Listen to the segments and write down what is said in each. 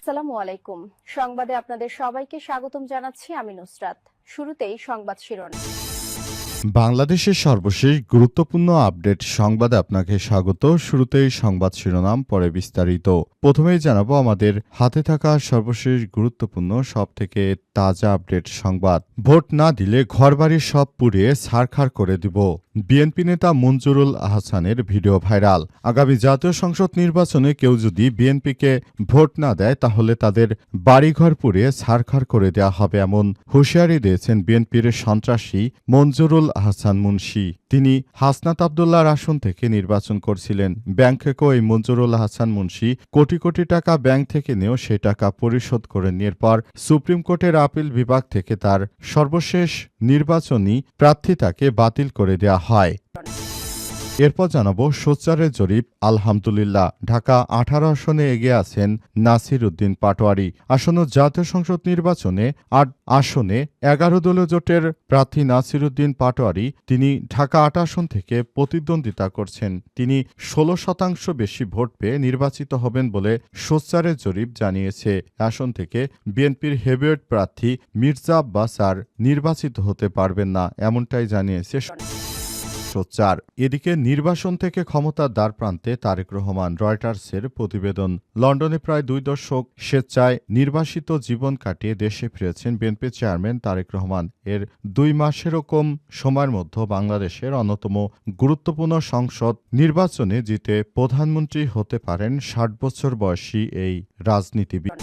আসসালামু আলাইকুম। সংবাদে আপনাদের সবাইকে স্বাগতম জানাচ্ছি আমি নুসরাত। শুরুতেই সংবাদ শিরোনাম। বাংলাদেশের সর্বশেষ গুরুত্বপূর্ণ আপডেট সংবাদে আপনাকে স্বাগত। শুরুতেই সংবাদ শিরোনাম, পরে বিস্তারিত। প্রথমেই জানাবো আমাদের হাতে থাকা সর্বশেষ গুরুত্বপূর্ণ সবথেকে তাজা আপডেট সংবাদ। ভোট না দিলে ঘরবাড়ির সব পুড়িয়ে ছারখাড় করে দিব। বিএনপি নেতা মঞ্জুরুল আহসানের ভিডিও ভাইরাল। আগামী জাতীয় সংসদ নির্বাচনে কেউ যদি বিএনপিকে ভোট না দেয় তাহলে তাদের বাড়িঘর পুড়িয়ে ছারখাড় করে দেওয়া হবে, এমন হুঁশিয়ারি দিয়েছেন বিএনপির সন্ত্রাসী মঞ্জুরুল আহসান মুন্সি। তিনি হাসনাত আবদুল্লাহর আসন থেকে নির্বাচন করছিলেন। ব্যাংকেও এই মঞ্জুরুল আহসান মুন্সি কোটি কোটি টাকা ব্যাংক থেকে নিয়েও সেই টাকা পরিশোধ করে নেওয়ার পর সুপ্রিম কোর্টের আপিল বিভাগ থেকে তার সর্বশেষ নির্বাচনী প্রার্থিতাকে বাতিল করে দেওয়া হয়। এরপর জানাবো সোচ্চারের জরিপ। আলহামদুলিল্লাহ, ঢাকা 18 আসনে এগিয়ে আছেন নাসির উদ্দিন পাটোয়ারি। আসন্ন জাতীয় সংসদ নির্বাচনে 8 আসনে 11 দলীয় জোটের প্রার্থী নাসির উদ্দিন পাটোয়ারি তিনি ঢাকা 8 আসন থেকে প্রতিদ্বন্দ্বিতা করছেন। তিনি 16% বেশি ভোট পেয়ে নির্বাচিত হবেন বলে সোচ্চারের জরিপ জানিয়েছে। আসন থেকে বিএনপির হেভিওয়েট প্রার্থী মির্জা আব্বাস আর নির্বাচিত হতে পারবেন না, এমনটাই জানিয়েছে সোচ্চার। এদিকে নির্বাসন থেকে ক্ষমতার দ্বারপ্রান্তে তারেক রহমান। রয়টার্সের প্রতিবেদন। লন্ডনে প্রায় 2 দশক স্বেচ্ছায় নির্বাসিত জীবন কাটিয়ে দেশে ফিরেছেন বিএনপি চেয়ারম্যান তারেক রহমান। এর 2 মাসেরও কম সময়ের মধ্যে বাংলাদেশের অন্যতম গুরুত্বপূর্ণ সংসদ নির্বাচনে জিতে প্রধানমন্ত্রী হতে পারেন 60 বছর বয়সী এই রাজনীতিবিদ।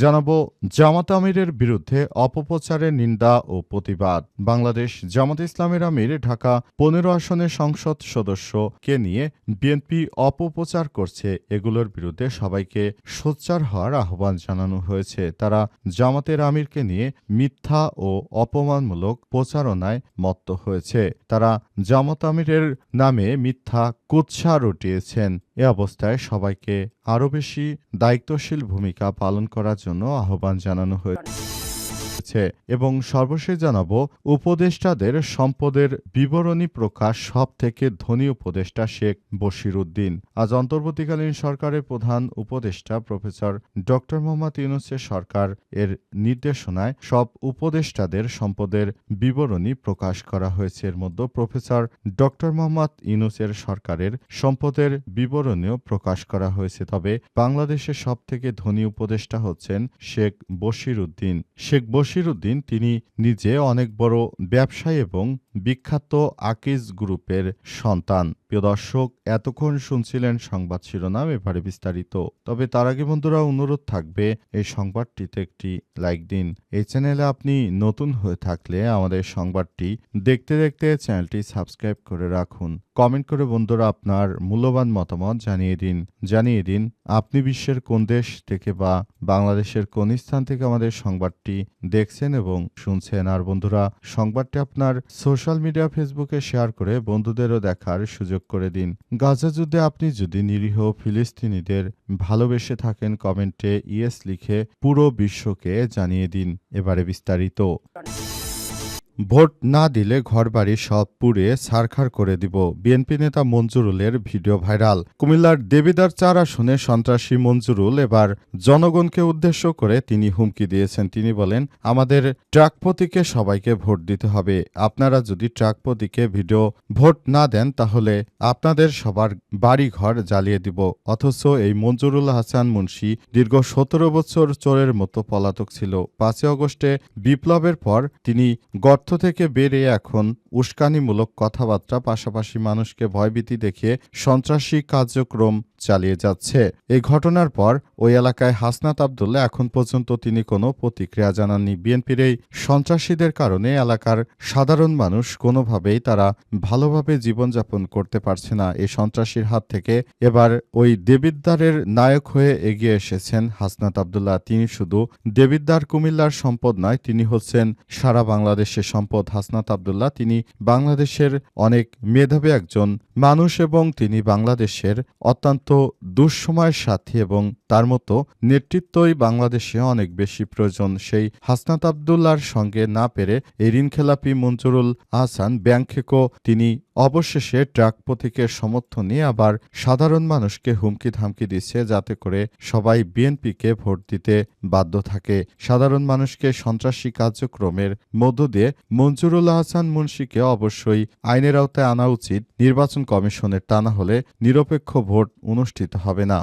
জানাবো জামাত আমিরের বিরুদ্ধে অপপ্রচারের নিন্দা ও প্রতিবাদ। বাংলাদেশ জামাত ইসলামের আমির ঢাকা 15 আসনের সংসদ সদস্যকে নিয়ে বিএনপি অপপ্রচার করছে, এগুলোর বিরুদ্ধে সবাইকে সোচ্চার হওয়ার আহ্বান জানানো হয়েছে। তারা জামাতের আমিরকে নিয়ে মিথ্যা ও অপমানমূলক প্রচারণায় মত্ত হয়েছে। তারা জামাত আমিরের নামে মিথ্যা কুৎসা রটিয়েছেন। এ অবস্থায় সবাইকে আরও বেশি দায়িত্বশীল ভূমিকা পালন করার জন্য আহ্বান জানানো হয়েছে। এবং সর্বশেষ জানাবো উপদেষ্টাদের সম্পদের বিবরণী প্রকাশ সবথেকে ধনী উপদেষ্টা শেখ বশির উদ্দিন। আজ অন্তর্বর্তীকালীন সরকারের প্রধান উপদেষ্টা প্রফেসর ড মোহাম্মদ ইউনূসের সরকার এর নির্দেশনায় সব উপদেষ্টাদের সম্পদের বিবরণী প্রকাশ করা হয়েছে। এর মধ্যে প্রফেসর ড মোহাম্মদ ইউনূসের সরকারের সম্পদের বিবরণীও প্রকাশ করা হয়েছে। তবে বাংলাদেশের সবথেকে ধনী উপদেষ্টা হচ্ছেন শেখ বশির উদ্দিন। শেখ বশির উদ্দিন তিনি নিজে অনেক বড় ব্যবসায়ী এবং বিখ্যাত আকিজ গ্রুপের সন্তান। প্রিয় দর্শক, এতক্ষণ শুনছিলেন সংবাদ শিরোনাম, এবারে বিস্তারিত। তবে তার আগে বন্ধুরা অনুরোধ থাকবে এই সংবাদটিতে একটি লাইক দিন। এই চ্যানেলে আপনি নতুন হয়ে থাকলে আমাদের সংবাদটি দেখতে দেখতে চ্যানেলটি সাবস্ক্রাইব করে রাখুন। কমেন্ট করে বন্ধুরা আপনার মূল্যবান মতামত জানিয়ে দিন আপনি বিশ্বের কোন দেশ থেকে বা বাংলাদেশের কোন স্থান থেকে আমাদের সংবাদটি দেখছেন এবং শুনছেন। আর বন্ধুরা, সংবাদটি আপনার সোশ্যাল মিডিয়া ফেসবুকে শেয়ার করে বন্ধুদেরও দেখার সুযোগ করে দিন। গাজা যুদ্ধে আপনি যদি নিরীহ ফিলিস্তিনিদের ভালোবেসে থাকেন, কমেন্টে ইয়েস লিখে পুরো বিশ্বকে জানিয়ে দিন। এবারে বিস্তারিত। ভোট না দিলে ঘরবাড়ি সব পুড়িয়ে ছারখাড় করে দিব। বিএনপি নেতা মঞ্জুরুলের ভিডিও ভাইরাল। কুমিল্লার দেবিদ্বার 4 আসনে সন্ত্রাসী মঞ্জুরুল এবার জনগণকে উদ্দেশ্য করে তিনি হুমকি দিয়েছেন। তিনি বলেন, আমাদের ট্রাক প্রতীকে সবাইকে ভোট দিতে হবে। আপনারা যদি ট্রাক প্রতীকে ভোট না দেন তাহলে আপনাদের সবার বাড়ি ঘর জ্বালিয়ে দিব। অথচ এই মঞ্জুরুল হাসান মুন্সি দীর্ঘ 17 বছর চোরের মতো পলাতক ছিল। 5 আগস্টে বিপ্লবের পর তিনি গর্ত থেকে বেরিয়ে এখন উস্কানিমূলক কথাবার্তা পাশাপাশি মানুষকে ভয়ভীতি দেখিয়ে সন্ত্রাসী কার্যক্রম চালিয়ে যাচ্ছে। এই ঘটনার পর ওই এলাকায় হাসনাত আবদুল্লাহ এখন পর্যন্ত তিনি কোনো প্রতিক্রিয়া জানাননি। বিএনপির এই সন্ত্রাসীদের কারণে এলাকার সাধারণ মানুষ কোনোভাবেই তারা ভালোভাবে জীবনযাপন করতে পারছে না। এই সন্ত্রাসীর হাত থেকে এবার ওই দেবিদ্বারের নায়ক হয়ে এগিয়ে এসেছেন হাসনাত আবদুল্লাহ। তিনি শুধু দেবিদ্বার কুমিল্লার সম্পদ নয়, তিনি হচ্ছেন সারা বাংলাদেশের সম্পদ। হাসনাত আবদুল্লাহ তিনি বাংলাদেশের অনেক মেধাবী একজন মানুষ এবং তিনি বাংলাদেশের অত্যন্ত দুঃসময়ের সাথী এবং তার মতো নেতৃত্বই বাংলাদেশে অনেক বেশি প্রয়োজন। সেই হাসনাত আবদুল্লাহর সঙ্গে না পেরে এই ঋণখেলাপি মঞ্জুরুল আহসান ব্যাংকেও তিনি অবশেষে ট্রাক প্রতীকের সমর্থন নিয়ে আবার সাধারণ মানুষকে হুমকি ধামকি দিচ্ছে যাতে করে সবাই বিএনপিকে ভোট দিতে বাধ্য থাকে। সাধারণ মানুষকে সন্ত্রাসী কার্যক্রমের মধ্য দিয়ে মঞ্জুরুল আহসান মুন্সীকে অবশ্যই আইনের আওতায় আনা উচিত। নির্বাচন কমিশনের তা না হলে নিরপেক্ষ ভোট অনুষ্ঠিত হবে না।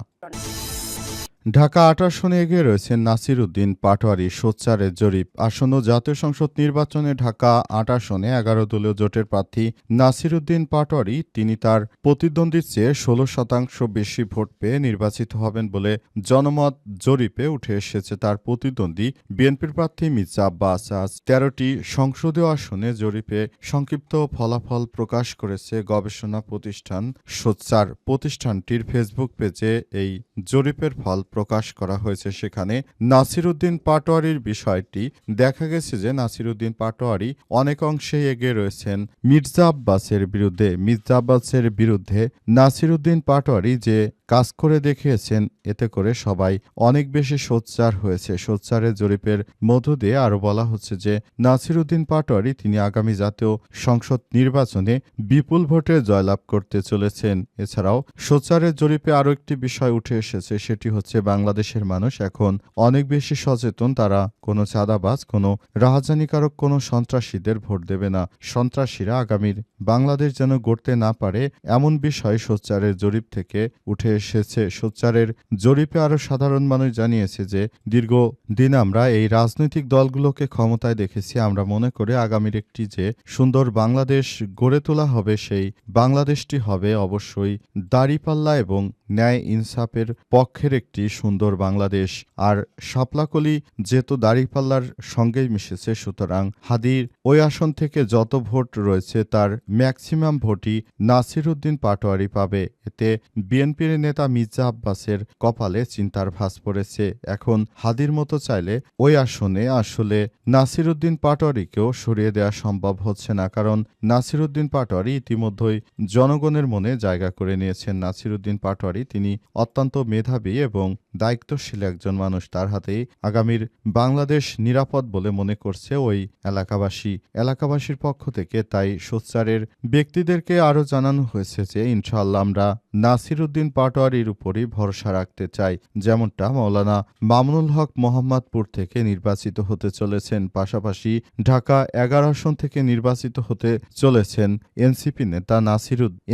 ঢাকা ৮ আসনে এগিয়ে রয়েছেন নাসির উদ্দিন পাটোয়ারি। সোচ্চারের জরিপ। আসন্ন জাতীয় সংসদ নির্বাচনে ঢাকা ৮ আসনে ১১ দলীয় জোটের প্রার্থী নাসির উদ্দিন পাটোয়ারি তিনি তার প্রতিদ্বন্দ্বীর চেয়ে ১৬% বেশি ভোট পেয়ে নির্বাচিত হবেন বলে জনমত জরিপে উঠে এসেছে। তার প্রতিদ্বন্দ্বী বিএনপির প্রার্থী মির্জা আব্বাস। আজ ১৩টি সংসদীয় আসনে জরিপে সংক্ষিপ্ত ফলাফল প্রকাশ করেছে গবেষণা প্রতিষ্ঠান সোচ্চার। প্রতিষ্ঠানটির ফেসবুক পেজে এই জরিপের ফল প্রকাশ করা হয়েছে। সেখানে নাসির উদ্দিন পাটোয়ারির বিষয়টি দেখা গেছে যে নাসির উদ্দিন পাটোয়ারি অনেক অংশেই এগিয়ে রয়েছেন মির্জা আব্বাসের বিরুদ্ধে। মির্জা আব্বাসের বিরুদ্ধে নাসির উদ্দিন পাটোয়ারি যে কাজ করে দেখিয়েছেন এতে করে সবাই অনেক বেশি সোচ্চার হয়েছে। সোচ্চারের জরিপের মধ্য দিয়ে আরও বলা হচ্ছে যে নাসির উদ্দিন পাটোয়ারি তিনি আগামী জাতীয় সংসদ নির্বাচনে বিপুল ভোটে জয়লাভ করতে চলেছেন। এছাড়াও সোচ্চারের জরিপে আরও একটি বিষয় উঠে এসেছে, সেটি হচ্ছে বাংলাদেশের মানুষ এখন অনেক বেশি সচেতন। তারা কোনো চাঁদাবাজ, কোনো রাহাজানিকারক, কোনো সন্ত্রাসীদের ভোট দেবে না। সন্ত্রাসীরা আগামীর বাংলাদেশ যেন গড়তে না পারে এমন বিষয় সোচ্চারের জরিপ থেকে উঠে এসেছে। সোচ্চারের জরিপে আরও সাধারণ মানুষ জানিয়েছে যে দীর্ঘদিন আমরা এই রাজনৈতিক দলগুলোকে ক্ষমতায় দেখেছি। আমরা মনে করি আগামীর একটি যে সুন্দর বাংলাদেশ গড়ে তোলা হবে সেই বাংলাদেশটি হবে অবশ্যই দাঁড়িপাল্লা এবং ন্যায় ইনসাফের পক্ষের একটি সুন্দর বাংলাদেশ। আর শাপলাকলি যেহেতু দাঁড়িপাল্লার সঙ্গেই মিশেছে, সুতরাং হাদির ওই আসন থেকে যত ভোট রয়েছে তার ম্যাক্সিমাম ভোটই নাসির উদ্দিন পাটোয়ারি পাবে। এতে বিএনপির নেতা মির্জা আব্বাসের কপালে চিন্তার ভাঁজ পড়েছে। এখন হাদির মতো চাইলে ওই আসনে আসলে নাসির উদ্দিন পাটোয়ারিকেও সরিয়ে দেওয়া সম্ভব হচ্ছে না, কারণ নাসির উদ্দিন পাটোয়ারি ইতিমধ্যেই জনগণের মনে জায়গা করে নিয়েছেন। নাসির উদ্দিন পাটোয়ারি তিনি অত্যন্ত মেধাবী এবং দায়িত্বশীল একজন মানুষ। তার হাতেই আগামীর বাংলাদেশ নিরাপদ বলে মনে করছে ওই এলাকাবাসীর পক্ষ থেকে। তাই সোচ্চারের ব্যক্তিদেরকে আরও জানানো হয়েছে যে ইনশাআল্লাহ আমরা নাসির উদ্দিন পাটোয়ারির উপরই ভরসা রাখতে চাই। যেমনটা মাওলানা মামুনুল হক মোহাম্মদপুর থেকে নির্বাচিত হতে চলেছেন, পাশাপাশি ঢাকা ১১ আসন থেকে নির্বাচিত হতে চলেছেন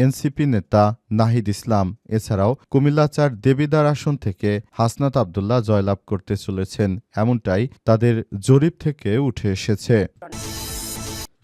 এনসিপি নেতা নাহিদ ইসলাম। এছাড়াও কুমিল্লা ৪ দেবিদ্বার আসন থেকে হাসনাত আব্দুল্লাহ জয়লাভ করতে চলেছেন, এমনটাই তাদের জরিপ থেকে উঠে এসেছে।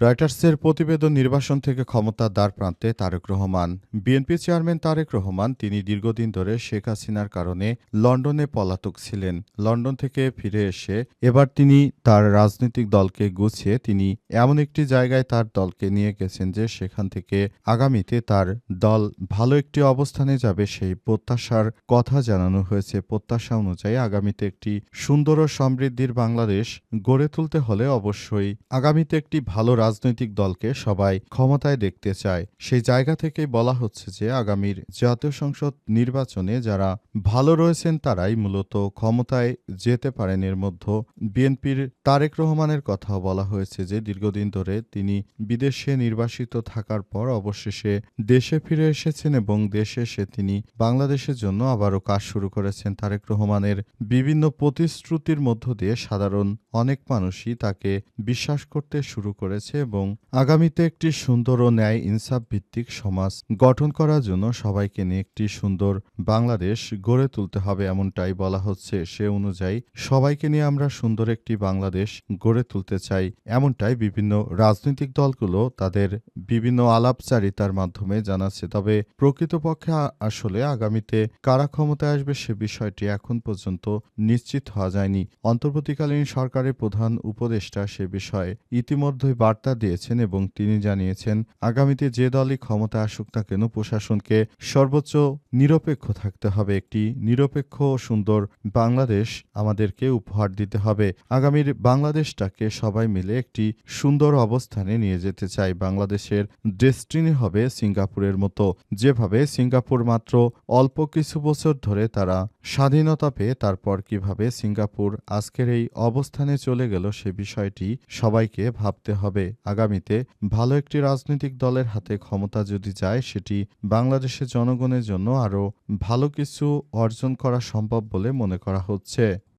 রয়টার্সের প্রতিবেদন। নির্বাচন থেকে ক্ষমতার দ্বারপ্রান্তে তারেক রহমান। বিএনপি চেয়ারম্যান তারেক রহমান তিনি দীর্ঘদিন ধরে শেখ হাসিনার কারণে লন্ডনে পলাতক ছিলেন। লন্ডন থেকে ফিরে এসে এবার তিনি তার রাজনৈতিক দলকে গুছিয়ে তিনি এমন একটি জায়গায় তার দলকে নিয়ে গেছেন যে সেখান থেকে আগামীতে তার দল ভালো একটি অবস্থানে যাবে সেই প্রত্যাশার কথা জানানো হয়েছে। প্রত্যাশা অনুযায়ী আগামীতে একটি সুন্দর ও সমৃদ্ধির বাংলাদেশ গড়ে তুলতে হলে অবশ্যই আগামীতে একটি ভালো রাজনৈতিক দলকে সবাই ক্ষমতায় দেখতে চায়। সেই জায়গা থেকেই বলা হচ্ছে যে আগামীর জাতীয় সংসদ নির্বাচনে যারা ভালো রয়েছেন তারাই মূলত ক্ষমতায় যেতে পারেন। এর মধ্যে বিএনপির তারেক রহমানের কথাও বলা হয়েছে যে দীর্ঘদিন ধরে তিনি বিদেশে নির্বাসিত থাকার পর অবশেষে দেশে ফিরে এসেছেন এবং দেশে এসে তিনি বাংলাদেশের জন্য আবারও কাজ শুরু করেছেন। তারেক রহমানের বিভিন্ন প্রতিশ্রুতির মধ্য দিয়ে সাধারণ অনেক মানুষই তাকে বিশ্বাস করতে শুরু করেছে এবং আগামীতে একটি সুন্দর ও ন্যায় ইনসাফ ভিত্তিক সমাজ গঠন করার জন্য সবাইকে নিয়ে একটি সুন্দর বাংলাদেশ গড়ে তুলতে হবে এমনটাই বলা হচ্ছে। সে অনুযায়ী সবাইকে নিয়ে আমরা সুন্দর একটি বাংলাদেশ গড়ে তুলতে চাই এমনটাই বিভিন্ন রাজনৈতিক দলগুলো তাদের বিভিন্ন আলাপচারিতার মাধ্যমে জানাচ্ছে। তবে প্রকৃতপক্ষে আসলে আগামীতে কারা ক্ষমতায় আসবে সে বিষয়টি এখন পর্যন্ত নিশ্চিত হওয়া যায়নি। অন্তর্বর্তীকালীন সরকারের প্রধান উপদেষ্টা সে বিষয়ে ইতিমধ্যেই বার্তা দিয়েছেন এবং তিনি জানিয়েছেন আগামীতে যে দলই ক্ষমতা আসুক না কেন প্রশাসনকে সর্বোচ্চ নিরপেক্ষ থাকতে হবে। একটি নিরপেক্ষ সুন্দর বাংলাদেশ আমাদেরকে উপহার দিতে হবে। আগামীর বাংলাদেশটাকে সবাই মিলে একটি সুন্দর অবস্থানে নিয়ে যেতে চাই। বাংলাদেশের ডেস্টিনি হবে সিঙ্গাপুরের মতো, যেভাবে সিঙ্গাপুর মাত্র অল্প কিছু বছর ধরে তারা স্বাধীনতা পেয়ে তারপর কিভাবে সিঙ্গাপুর আজকের এই অবস্থানে চলে গেল সে বিষয়টি সবাইকে ভাবতে হবে। আগামীতে ভালো একটি রাজনৈতিক দলের হাতে ক্ষমতা যদি যায় সেটি বাংলাদেশের জনগণের জন্য আরও ভালো কিছু অর্জন করা সম্ভব বলে মনে করা হচ্ছে।